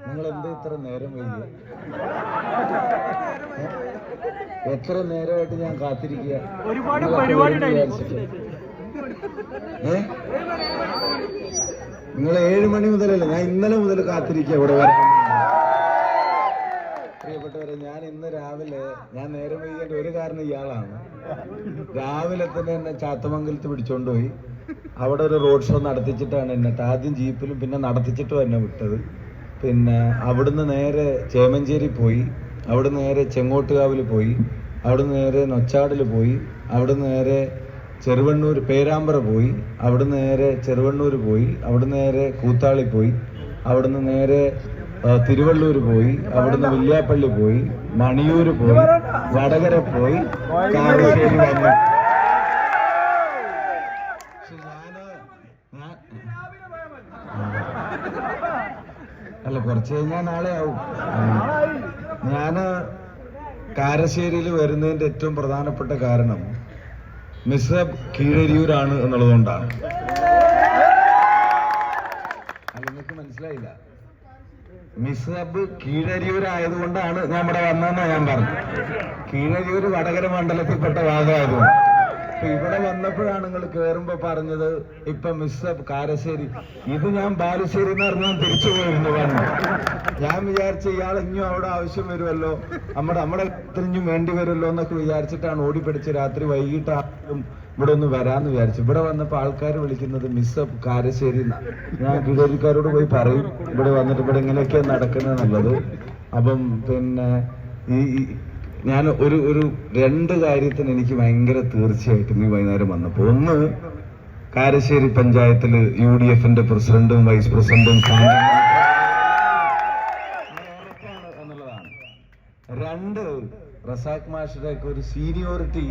നിങ്ങൾ എന്താ ഇത്ര നേരം വൈകി? എത്ര നേരമായിട്ട് ഞാൻ കാത്തിരിക്കുക. നിങ്ങൾ 7 മണി മുതലല്ലേ? ഞാൻ ഇന്നലെ മുതൽ കാത്തിരിക്കുക ഇവിടെ വരാൻ. പ്രിയപ്പെട്ടവരെ, ഞാൻ ഇന്ന് രാവിലെ ഞാൻ നേരം വൈകേണ്ട ഒരു കാരണം ഇയാളാണ്. രാവിലെ തന്നെ എന്നെ ചാത്തമംഗലത്ത് പിടിച്ചോണ്ടുപോയി അവിടെ ഒരു റോഡ് ഷോ നടത്തിച്ചിട്ടാണ് എന്നിട്ട് ആദ്യം ജീപ്പിലും പിന്നെ നടത്തിച്ചിട്ടും എന്നെ വിട്ടത്. പിന്നെ അവിടുന്ന് നേരെ ചേമഞ്ചേരി പോയി, അവിടുന്ന് നേരെ ചെങ്ങോട്ടുകാവിൽ പോയി, അവിടുന്ന് നേരെ നൊച്ചാടിൽ പോയി, അവിടുന്ന് നേരെ ചെറുവണ്ണൂർ പേരാമ്പ്ര പോയി, അവിടുന്ന് നേരെ ചെറുവണ്ണൂർ പോയി, അവിടുന്ന് നേരെ കൂത്താളി പോയി, അവിടുന്ന് നേരെ തിരുവള്ളൂർ പോയി, അവിടുന്ന് വില്യാപ്പള്ളി പോയി, മണിയൂർ പോയി, വടകര പോയി, കാരശ്ശേരി വന്നു. അല്ല, കുറച്ച് കഴിഞ്ഞാൽ നാളെ ആവും. ഞാന് കാരശ്ശേരിയിൽ വരുന്നതിന്റെ ഏറ്റവും പ്രധാനപ്പെട്ട കാരണം മിസ്രബ് കീഴരിയൂരാണ് എന്നുള്ളതുകൊണ്ടാണ്. അല്ല, നിങ്ങൾക്ക് മനസ്സിലായില്ല? മിസ്രബ് കീഴരിയൂരായതുകൊണ്ടാണ് ഞാൻ ഇവിടെ വന്നതെന്നാണ് ഞാൻ പറഞ്ഞു. കീഴരിയൂർ വടകര മണ്ഡലത്തിൽപ്പെട്ട ഭാഗമായതുകൊണ്ട്. അപ്പൊ ഇവിടെ വന്നപ്പോഴാണ് നിങ്ങൾ കേറുമ്പോ പറഞ്ഞത് ഇപ്പൊ മിസ്രബ് കാരശ്ശേരി. ഇത് ഞാൻ ബാലുശ്ശേരി എന്ന് പറഞ്ഞാൽ തിരിച്ചു പോയിരുന്നു പറഞ്ഞു. ഞാൻ വിചാരിച്ച ഇയാൾ ഇനിയും അവിടെ ആവശ്യം വരുമല്ലോ, നമ്മുടെ ഇത്രയും വേണ്ടി വരുമല്ലോ എന്നൊക്കെ വിചാരിച്ചിട്ടാണ് ഓടിപ്പിടിച്ച് രാത്രി വൈകിട്ട് ആരും ഇവിടെ ഒന്ന് വരാന്ന് വിചാരിച്ചു. ഇവിടെ വന്നപ്പോ ആൾക്കാർ വിളിക്കുന്നത് മിസ്സബ് കാരശ്ശേരി എന്നാണ്. ഞാൻ കീഴരിക്കാരോട് പോയി പറയും ഇവിടെ വന്നിട്ട് ഇവിടെ ഇങ്ങനെയൊക്കെയാണ് നടക്കുന്നത് നല്ലത്. അപ്പം പിന്നെ ഞാൻ ഒരു 2 കാര്യത്തിന് എനിക്ക് ഭയങ്കര തീർച്ചയായിട്ടും ഈ വൈകുന്നേരം വന്നപ്പോ, ഒന്ന് കാരശ്ശേരി പഞ്ചായത്തില് UDFന്റെ പ്രസിഡന്റും വൈസ് പ്രസിഡന്റും എന്നുള്ളതാണ്. 2, റസാഖ് മാഷയുടെ ഒരു സീനിയോറിറ്റി,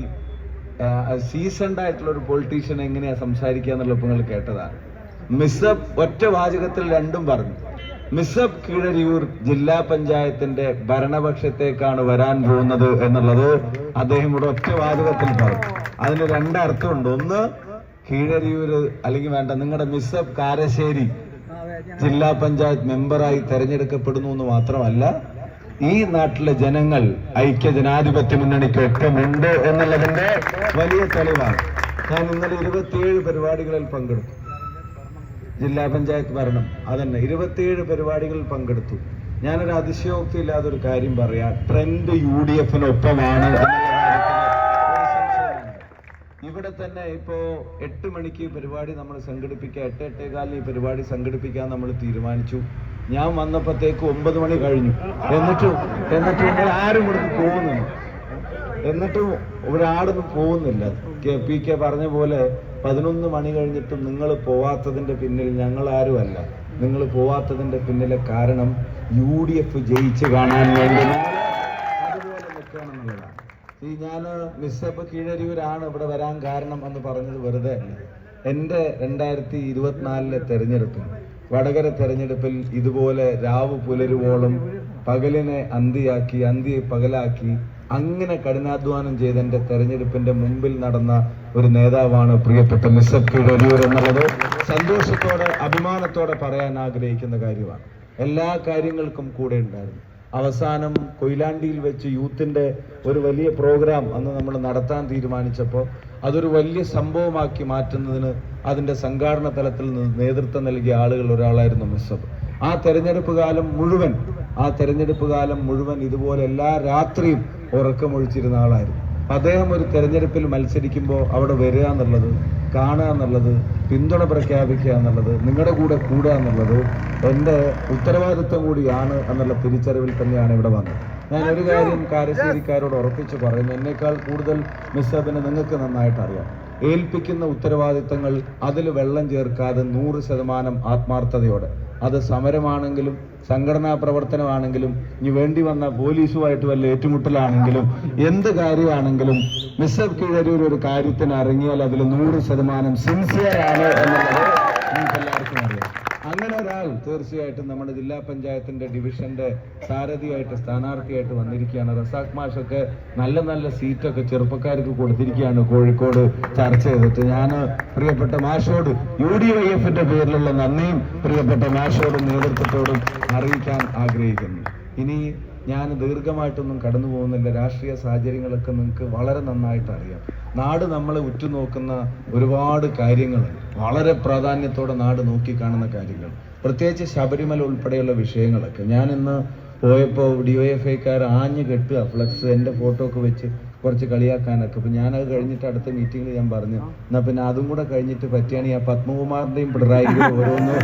സീസൺഡ് ആയിട്ടുള്ള ഒരു പൊളിറ്റീഷ്യൻ എങ്ങനെയാ സംസാരിക്കുക എന്നുള്ള നിങ്ങൾ കേട്ടതാണ്. മിസ്സബ് ഒറ്റ വാചകത്തിൽ 2ഉം പറഞ്ഞു. മിസ്സബ് കീഴരിയൂർ ജില്ലാ പഞ്ചായത്തിന്റെ ഭരണപക്ഷത്തേക്കാണ് വരാൻ പോകുന്നത് എന്നുള്ളത് അദ്ദേഹം ഇവിടെ ഒറ്റ വാചകത്തിൽ പറഞ്ഞു. അതിന് 2 അർത്ഥമുണ്ട്. ഒന്ന്, കീഴരിയൂര് അല്ലെങ്കിൽ വേണ്ട നിങ്ങളുടെ മിസ്സബ് കാരശ്ശേരി ജില്ലാ പഞ്ചായത്ത് മെമ്പറായി തെരഞ്ഞെടുക്കപ്പെടുന്നു എന്ന് മാത്രമല്ല, ഈ നാട്ടിലെ ജനങ്ങൾ ഐക്യ ജനാധിപത്യ മുന്നണിക്ക് ഒപ്പമുണ്ട് എന്നുള്ളതിന്റെ വലിയ തെളിവാണ്. ഞാൻ ഇന്നലെ 27 പരിപാടികളിൽ പങ്കെടുത്തു. ജില്ലാ പഞ്ചായത്ത് ഭരണം അതന്നെ 27 പരിപാടികളിൽ പങ്കെടുത്തു. ഞാനൊരു അതിശയോക്തി ഇല്ലാതൊരു കാര്യം പറയാം, ട്രെൻഡ് UDFനൊപ്പമാണ്. ഇവിടെ തന്നെ ഇപ്പോ 8 മണിക്ക് പരിപാടി നമ്മൾ സംഘടിപ്പിക്കുക, 8-8:15 ഈ പരിപാടി സംഘടിപ്പിക്കാൻ നമ്മൾ തീരുമാനിച്ചു. ഞാൻ വന്നപ്പോഴത്തേക്ക് 9 മണി കഴിഞ്ഞു. എന്നിട്ടും നിങ്ങൾ ആരും ഇവിടുന്ന് പോകുന്നില്ല. എന്നിട്ടും ഒരാളൊന്നും പോകുന്നില്ല. PK പറഞ്ഞ പോലെ 11 മണി കഴിഞ്ഞിട്ടും നിങ്ങൾ പോവാത്തതിന്റെ പിന്നിൽ ഞങ്ങൾ ആരുമല്ല. നിങ്ങൾ പോവാത്തതിന്റെ പിന്നിലെ കാരണം UDF ജയിച്ച് കാണാൻ വേണ്ടി അതുപോലെ നിൽക്കുകയാണെന്നുള്ളതാണ്. ഞാൻ മിസ്സബ് കീഴരിയൂരാണ് ഇവിടെ വരാൻ കാരണം എന്ന് പറഞ്ഞത് വെറുതെ അല്ല. എന്റെ 2024 തെരഞ്ഞെടുപ്പിൽ, വടകര തെരഞ്ഞെടുപ്പിൽ ഇതുപോലെ രാവ് പുലരുവോളം പകലിനെ അന്തിയാക്കി, അന്തിയെ പകലാക്കി, അങ്ങനെ കഠിനാധ്വാനം ചെയ്ത് എന്റെ തെരഞ്ഞെടുപ്പിന്റെ മുമ്പിൽ നടന്ന ഒരു നേതാവാണ് പ്രിയപ്പെട്ട മിസ്സബ് കീഴരിയൂർ എന്നുള്ളത് സന്തോഷത്തോടെ അഭിമാനത്തോടെ പറയാൻ ആഗ്രഹിക്കുന്ന കാര്യമാണ്. എല്ലാ കാര്യങ്ങൾക്കും കൂടെ ഉണ്ടായിരുന്നു. അവസാനം കൊയിലാണ്ടിയിൽ വെച്ച് യൂത്തിന്റെ ഒരു വലിയ പ്രോഗ്രാം അന്ന് നമ്മൾ നടത്താൻ തീരുമാനിച്ചപ്പോൾ അതൊരു വലിയ സംഭവമാക്കി മാറ്റുന്നതിന് അതിന്റെ സംഘാടന തലത്തിൽ നിന്ന് നേതൃത്വം നൽകിയ ആളുകൾ ഒരാളായിരുന്നു മിസ്സബ്. ആ തെരഞ്ഞെടുപ്പ് കാലം മുഴുവൻ ഇതുപോലെ എല്ലാ രാത്രിയും ഉറക്കമൊഴിച്ചിരുന്ന ആളായിരുന്നു. അദ്ദേഹം ഒരു തെരഞ്ഞെടുപ്പിൽ മത്സരിക്കുമ്പോൾ അവിടെ വരിക എന്നുള്ളത്, കാണുക എന്നുള്ളത്, പിന്തുണ പ്രഖ്യാപിക്കുക എന്നുള്ളത്, നിങ്ങളുടെ കൂടെ കൂടുക എന്നുള്ളത് എൻ്റെ ഉത്തരവാദിത്വം കൂടിയാണ് എന്നുള്ള തിരിച്ചറിവിൽ തന്നെയാണ് ഇവിടെ വന്നത്. ഞാൻ ഒരു കാര്യം കാരശ്ശേരിക്കാരോട് ഉറപ്പിച്ച് പറയുന്നു, എന്നേക്കാൾ കൂടുതൽ മിസ്സബിനെ നിങ്ങൾക്ക് നന്നായിട്ട് അറിയാം. ഏൽപ്പിക്കുന്ന ഉത്തരവാദിത്തങ്ങൾ അതിൽ വെള്ളം ചേർക്കാതെ 100% ആത്മാർത്ഥതയോടെ, അത് സമരമാണെങ്കിലും സംഘടനാ പ്രവർത്തനമാണെങ്കിലും ഇനി വേണ്ടി വന്ന പോലീസുമായിട്ട് വല്ല ഏറ്റുമുട്ടലാണെങ്കിലും എന്ത് കാര്യമാണെങ്കിലും മിസ്സബ് കീഴരിയൂർ ഒരു കാര്യത്തിന് ഇറങ്ങിയാൽ അതിൽ 100% സിൻസിയർ ആണ് എന്നുള്ളത് നിങ്ങൾക്ക് എല്ലാവർക്കും അറിയാം. അങ്ങനെ ഒരാൾ തീർച്ചയായിട്ടും നമ്മുടെ ജില്ലാ പഞ്ചായത്തിന്റെ ഡിവിഷന്റെ സാരഥിയായിട്ട് സ്ഥാനാർത്ഥിയായിട്ട് വന്നിരിക്കുകയാണ്. റസാഖ് മാഷൊക്കെ നല്ല നല്ല സീറ്റൊക്കെ ചെറുപ്പക്കാർക്ക് കൊടുത്തിരിക്കുകയാണ് കോഴിക്കോട് ചർച്ച ചെയ്തിട്ട്. ഞാൻ പ്രിയപ്പെട്ട മാഷോട് UDYF-ന്റെ പേരിലുള്ള നന്ദിയും പ്രിയപ്പെട്ട മാഷോടും നേതൃത്വത്തോടും അറിയിക്കാൻ ആഗ്രഹിക്കുന്നു. ഇനി ഞാൻ ദീർഘമായിട്ടൊന്നും കടന്നു പോകുന്നില്ല. രാഷ്ട്രീയ സാഹചര്യങ്ങളൊക്കെ നിങ്ങൾക്ക് വളരെ നന്നായിട്ട് അറിയാം. നാട് നമ്മളെ ഉറ്റുനോക്കുന്ന ഒരുപാട് കാര്യങ്ങളുണ്ട്. വളരെ പ്രാധാന്യത്തോടെ നാട് നോക്കിക്കാണുന്ന കാര്യങ്ങൾ, പ്രത്യേകിച്ച് ശബരിമല ഉൾപ്പെടെയുള്ള വിഷയങ്ങളൊക്കെ. ഞാൻ ഇന്ന് പോയപ്പോൾ DYFIക്കാർ ആഞ്ഞു കെട്ടുക ഫ്ലക്സ്, എൻ്റെ ഫോട്ടോ ഒക്കെ വെച്ച് കുറച്ച് കളിയാക്കാനൊക്കെ. അപ്പം ഞാനത് കഴിഞ്ഞിട്ട് അടുത്ത മീറ്റിങ്ങിൽ ഞാൻ പറഞ്ഞു, എന്നാൽ പിന്നെ അതും കൂടെ കഴിഞ്ഞിട്ട് പറ്റിയാണെങ്കിൽ ആ പത്മകുമാറിൻ്റെയും പിണറായിയുടെയും ഓരോന്നിനെ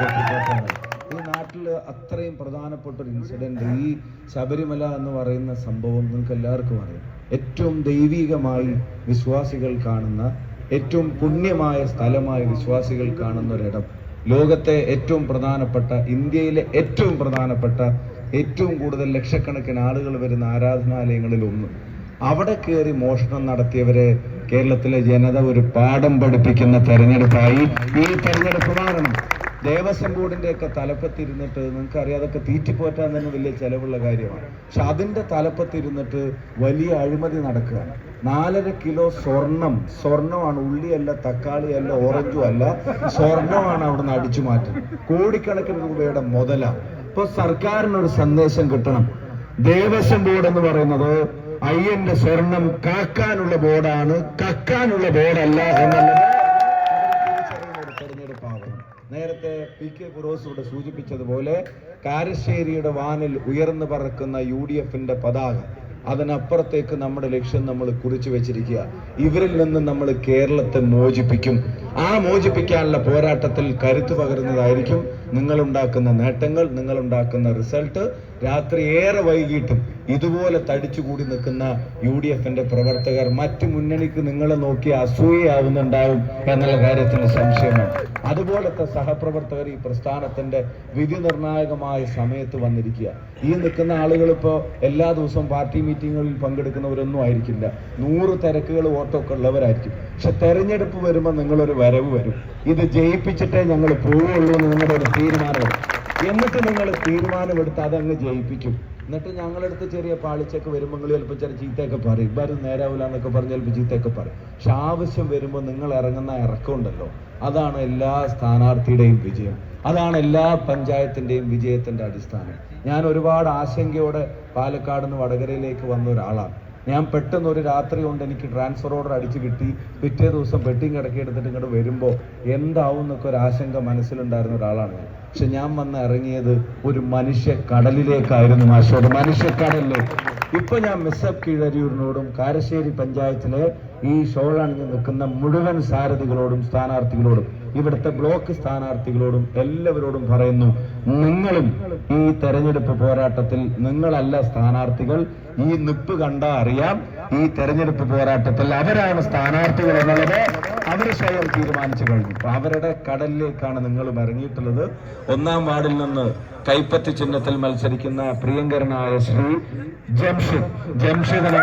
കെട്ടിക്കാട്ടാണ്. ഈ നാട്ടിൽ അത്രയും പ്രധാനപ്പെട്ട ഒരു ഇൻസിഡന്റ്, ഈ ശബരിമല എന്ന് പറയുന്ന സംഭവം നിങ്ങൾക്ക് എല്ലാവർക്കും അറിയാം. ഏറ്റവും ദൈവികമായി വിശ്വാസികൾ കാണുന്ന, ഏറ്റവും പുണ്യമായ സ്ഥലമായി വിശ്വാസികൾ കാണുന്ന ഒരിടം, ലോകത്തെ ഏറ്റവും പ്രധാനപ്പെട്ട, ഇന്ത്യയിലെ ഏറ്റവും പ്രധാനപ്പെട്ട, ഏറ്റവും കൂടുതൽ ലക്ഷക്കണക്കിന് ആളുകൾ വരുന്ന ആരാധനാലയങ്ങളിൽ ഒന്ന്. അവിടെ കയറി മോഷണം നടത്തിയവരെ കേരളത്തിലെ ജനത ഒരു പാഠം പഠിപ്പിക്കുന്ന തെരഞ്ഞെടുപ്പായി ഈ തെരഞ്ഞെടുപ്പ് മാറണം. ദേവസ്വം ബോർഡിന്റെയൊക്കെ തലപ്പത്തിരുന്നിട്ട്, നിങ്ങൾക്കറിയാം അതൊക്കെ തീറ്റിപ്പോറ്റാൻ തന്നെ വലിയ ചെലവുള്ള കാര്യമാണ്. പക്ഷെ അതിന്റെ തലപ്പത്തിരുന്നിട്ട് വലിയ അഴിമതി നടക്കുകയാണ്. 4.5 കിലോ സ്വർണമാണ്, ഉള്ളിയല്ല, തക്കാളിയല്ല, ഓറഞ്ചും അല്ല, സ്വർണമാണ് അവിടുന്ന് അടിച്ചു മാറ്റുന്നത്. കോടിക്കണക്കിന് രൂപയുടെ മുതലാണ്. ഇപ്പൊ സർക്കാരിനൊരു സന്ദേശം കിട്ടണം. ദേവസ്വം ബോർഡ് എന്ന് പറയുന്നത് അയ്യന്റെ സ്വർണം കാക്കാനുള്ള ബോർഡാണ്, കക്കാനുള്ള ബോർഡല്ല എന്നുള്ളത് തെരഞ്ഞെടുപ്പാകും. നേരത്തെ PK ഫിറോസ് ഇവിടെ സൂചിപ്പിച്ചതുപോലെ കാരശ്ശേരിയുടെ വാനിൽ ഉയർന്നു പറക്കുന്ന UDF-ന്റെ പതാക, അതിനപ്പുറത്തേക്ക് നമ്മുടെ ലക്ഷ്യം നമ്മൾ കുറിച്ചു വെച്ചിരിക്കുക. ഇവരിൽ നിന്ന് നമ്മൾ കേരളത്തെ മോചിപ്പിക്കും. ആ മോചിപ്പിക്കാനുള്ള പോരാട്ടത്തിൽ കരുത്തു പകരുന്നതായിരിക്കും നിങ്ങളുണ്ടാക്കുന്ന നേട്ടങ്ങൾ, നിങ്ങളുണ്ടാക്കുന്ന റിസൾട്ട്. രാത്രി ഏറെ വൈകിട്ടും ഇതുപോലെ തടിച്ചുകൂടി നിൽക്കുന്ന UDF-ന്റെ പ്രവർത്തകർ മറ്റു മുന്നണിക്ക് നിങ്ങളെ നോക്കി അസൂയയാവുന്നുണ്ടാവും എന്നുള്ള കാര്യത്തിന് സംശയമാണ്. അതുപോലത്തെ സഹപ്രവർത്തകർ ഈ പ്രസ്ഥാനത്തിന്റെ വിധി നിർണായകമായ സമയത്ത് വന്നിരിക്കുക. ഈ നിൽക്കുന്ന ആളുകൾ ഇപ്പോൾ എല്ലാ ദിവസവും പാർട്ടി മീറ്റിങ്ങുകളിൽ പങ്കെടുക്കുന്നവരൊന്നും ആയിരിക്കില്ല. 100 തിരക്കുകൾ ഓട്ടമൊക്കെ ഉള്ളവരായിരിക്കും. പക്ഷെ തെരഞ്ഞെടുപ്പ് വരുമ്പോൾ നിങ്ങളൊരു വരവ് വരും. ഇത് ജയിപ്പിച്ചിട്ടേ ഞങ്ങൾ പോവുള്ളൂ എന്ന് നിങ്ങളുടെ ഒരു തീരുമാനമെടുക്കും. എന്നിട്ട് നിങ്ങൾ തീരുമാനമെടുത്ത് അതങ്ങ് ജയിപ്പിക്കും. എന്നിട്ട് ഞങ്ങളടുത്ത് ചെറിയ പാളിച്ചൊക്കെ വരുമ്പോൾ നിങ്ങൾ ചിലപ്പോൾ ചില ചീത്തയൊക്കെ പറയും, ഇവരും നേരാവില്ല എന്നൊക്കെ പറഞ്ഞ് ചിലപ്പോൾ ചീത്തയൊക്കെ പറയും. പക്ഷെ ആവശ്യം വരുമ്പോൾ നിങ്ങൾ ഇറങ്ങുന്ന ഇറക്കമുണ്ടല്ലോ, അതാണ് എല്ലാ സ്ഥാനാർത്ഥിയുടെയും വിജയം, അതാണ് എല്ലാ പഞ്ചായത്തിന്റെയും വിജയത്തിന്റെ അടിസ്ഥാനം. ഞാൻ ഒരുപാട് ആശങ്കയോടെ പാലക്കാട് നിന്ന് വടകരയിലേക്ക് വന്ന ഒരാളാണ്. ഞാൻ പെട്ടെന്ന് ഒരു രാത്രി കൊണ്ട് എനിക്ക് ട്രാൻസ്ഫർ ഓർഡർ അടിച്ചു കിട്ടി. പിറ്റേ ദിവസം പെട്ടിങ് കിടക്കി എടുത്തിട്ട് ഇങ്ങോട്ട് വരുമ്പോൾ എന്താവും എന്നൊക്കെ ഒരു ആശങ്ക മനസ്സിലുണ്ടായിരുന്ന ഒരാളാണ് ഞാൻ. പക്ഷെ ഞാൻ വന്ന് ഇറങ്ങിയത് ഒരു മനുഷ്യ കടലിലേക്കായിരുന്നു. മാഷോട് മനുഷ്യക്കടലിലേക്ക്. ഇപ്പൊ ഞാൻ മിസ്സപ്പ് കീഴരിയൂരിനോടും കാരശ്ശേരി പഞ്ചായത്തിലെ ഈ ഷോളണിഞ്ഞ് നിൽക്കുന്ന മുഴുവൻ സാരഥികളോടും സ്ഥാനാർത്ഥികളോടും ഇവിടുത്തെ ബ്ലോക്ക് സ്ഥാനാർത്ഥികളോടും എല്ലാവരോടും പറയുന്നു, നിങ്ങളും ഈ തെരഞ്ഞെടുപ്പ് പോരാട്ടത്തിൽ, നിങ്ങളല്ല സ്ഥാനാർത്ഥികൾ. ഈ നിപ്പ് കണ്ടാ അറിയാം, ഈ തെരഞ്ഞെടുപ്പ് പോരാട്ടത്തിൽ അവരാണ് സ്ഥാനാർത്ഥികൾ എന്നുള്ളത് അവർ സ്വയം തീരുമാനിച്ചു കഴിഞ്ഞു. അപ്പൊ അവരുടെ കടലിലേക്കാണ് നിങ്ങളും ഇറങ്ങിയിട്ടുള്ളത്. 1-ാം വാർഡിൽ നിന്ന് കൈപ്പത്തി ചിഹ്നത്തിൽ മത്സരിക്കുന്ന പ്രിയങ്കരനായ ശ്രീ ജംഷിദിനെ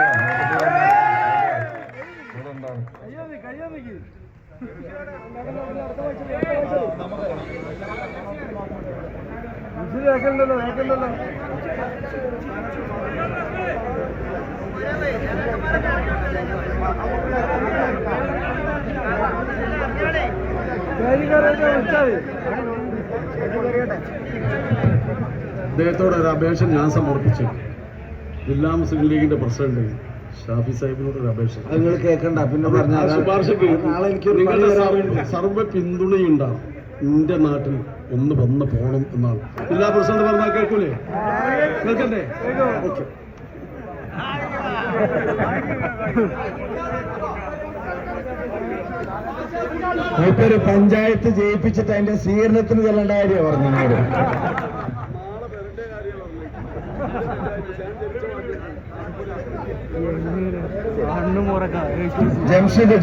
അദ്ദേഹത്തോട് ഒരു അപേക്ഷ ഞാൻ സമർപ്പിച്ചു. ജില്ലാ മുസ്ലിം ലീഗിന്റെ പ്രസിഡന്റ് ഷാഫി സാഹിബിനോട് ഒരു അപേക്ഷ. നിങ്ങൾ കേൾക്കണ്ട, പിന്നെ പറഞ്ഞ ശുപാർശക്ക് നിങ്ങളുടെ സർവ്വ പിന്തുണയുണ്ടാവും. എന്റെ നാട്ടിൽ ഒന്ന് വന്ന് പോകണം എന്നാണ് ജില്ലാ പ്രസിഡന്റ് പറഞ്ഞാൽ കേൾക്കൂലേ? കേൾക്കണ്ടേ? ഓക്കെ. മൂപ്പര് പഞ്ചായത്ത് ജയിപ്പിച്ചിട്ട് അതിന്റെ സ്വീകരണത്തിന് ചെല്ലേണ്ട കാര്യം പറഞ്ഞു. ജംഷിദ്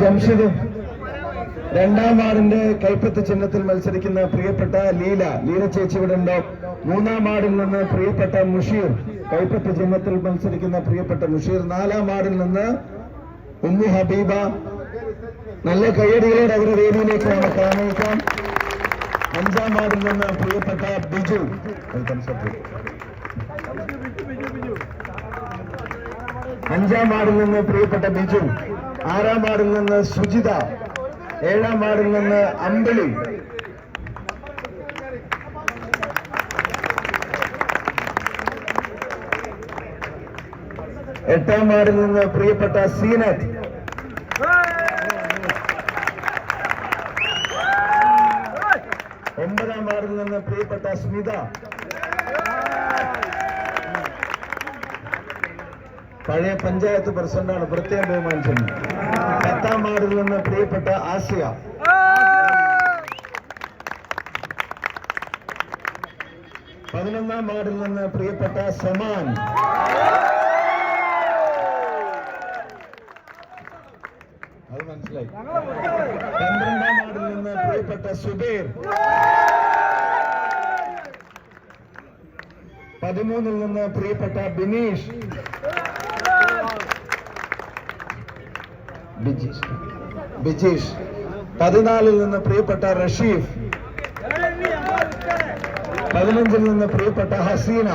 2-ാം വാർഡിന്റെ കൈപ്പത്ത് ചിഹ്നത്തിൽ മത്സരിക്കുന്ന പ്രിയപ്പെട്ട ലീല ചേച്ചി ഇവിടെ ഉണ്ടോ? 3-ാം വാർഡിൽ നിന്ന് പ്രിയപ്പെട്ട മുഷീർ, കൈപ്പത്ത് ചിഹ്നത്തിൽ മത്സരിക്കുന്ന പ്രിയപ്പെട്ട മുഷീർ. 4-ാം വാർഡിൽ നിന്ന് ഉമ്മു ഹബീബ. നല്ല കയ്യടികളോടെ അവരുടെ വേദിയിലേക്ക് നമുക്ക് ആനയിക്കാം. 5-ാം വാർഡിൽ നിന്ന് പ്രിയപ്പെട്ട ബിജു. Welcome sir. 5-ാം വാർഡിൽ നിന്ന് പ്രിയപ്പെട്ട ബിജു, 6-ാം വാർഡിൽ നിന്ന് സുജിത, 7-ാം വാർഡിൽ നിന്ന് അമ്പിളി, 8-ാം വാർഡിൽ നിന്ന് പ്രിയപ്പെട്ട സീനത്ത്, 9-ാം വാർഡിൽ നിന്ന് പ്രിയപ്പെട്ട സ്മിത, പഴയ പഞ്ചായത്ത് പ്രസിഡന്റാണ്, പ്രത്യേകം ബഹുമാനിച്ചിരുന്നു. 10-ാം വാർഡിൽ നിന്ന് പ്രിയപ്പെട്ട ആസിയ, 11-ാം വാർഡിൽ നിന്ന് പ്രിയപ്പെട്ട സമാൻ, 12-ാം വാർഡിൽ നിന്ന് പ്രിയപ്പെട്ട സുബീർ, 13-ൽ നിന്ന് പ്രിയപ്പെട്ട ബിനീഷ്, ബിജീഷ്, 14-ൽ നിന്ന് പ്രിയപ്പെട്ട റഷീഫ്, 15-ൽ നിന്ന് പ്രിയപ്പെട്ട ഹസീന,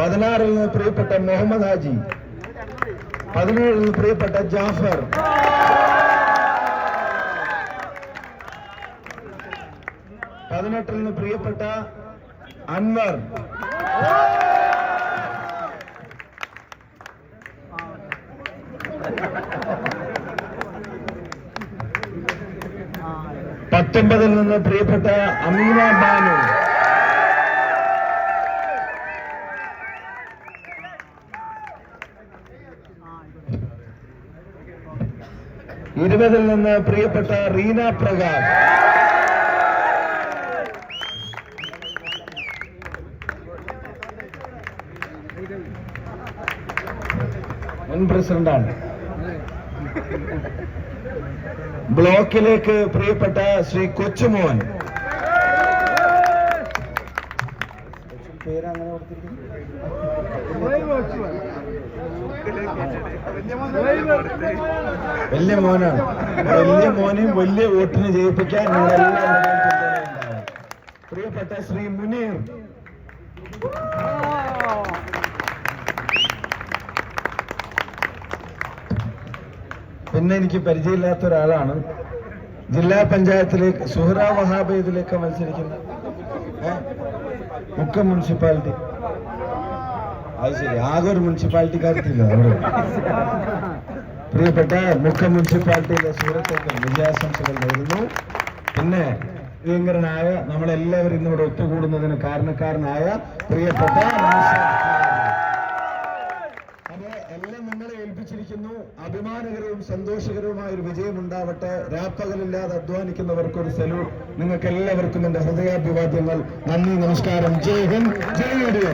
16-ൽ നിന്ന് പ്രിയപ്പെട്ട മുഹമ്മദ് ഹാജി, 17-ൽ നിന്ന് പ്രിയപ്പെട്ട ജാഫർ, 18-ൽ നിന്ന് പ്രിയപ്പെട്ട അൻവർ, 19-ൽ നിന്ന് പ്രിയപ്പെട്ട അമീന ബാനു, 20-ൽ നിന്ന് പ്രിയപ്പെട്ട റീന പ്രകാശ്, 1 പ്രസിഡന്റാണ്. ബ്ലോക്കിലേക്ക് പ്രിയപ്പെട്ട ശ്രീ കൊച്ചുമോൻ, പേരങ്ങനെ വലിയ മോനാണ്. വലിയ മോനെയും വലിയ വോട്ടിന് ജയിപ്പിക്കാൻ നിങ്ങളെല്ലാം പ്രിയപ്പെട്ട ശ്രീ മുനീർ, പിന്നെ എനിക്ക് പരിചയമില്ലാത്ത ഒരാളാണ്. ജില്ലാ പഞ്ചായത്തിലേക്ക് സുഹറ വഹാബ് ഇതിലേക്ക് മത്സരിക്കുന്ന മുക്കം മുനിസിപ്പാലിറ്റി. അത് ശരി, ആകെ ഒരു മുനിസിപ്പാലിറ്റിക്കാർക്കില്ല അവിടെ. പ്രിയപ്പെട്ട മുക്കം മുനിസിപ്പാലിറ്റിയിലെ സുഹൃത്തുക്കൾ വിജയാശംസകൾ നേരുന്നു. പിന്നെ പ്രിയങ്കരനായ നമ്മളെല്ലാവരും ഇന്നിവിടെ ഒത്തുകൂടുന്നതിന് കാരണക്കാരനായ പ്രിയപ്പെട്ട എല്ലാം നിങ്ങളെ ഏൽപ്പിച്ചിരിക്കുന്നു. അഭിമാനകരവും സന്തോഷകരവുമായ ഒരു വിജയം ഉണ്ടാവട്ടെ. രാപ്പകലില്ലാതെ അധ്വാനിക്കുന്നവർക്കൊരു സല്യൂട്ട്. നിങ്ങൾക്ക് എല്ലാവർക്കും എന്റെ ഹൃദയാഭിവാദ്യങ്ങൾ. നന്ദി, നമസ്കാരം. ജയ് ഹിന്ദ്, ജയ് ഇന്ത്യ.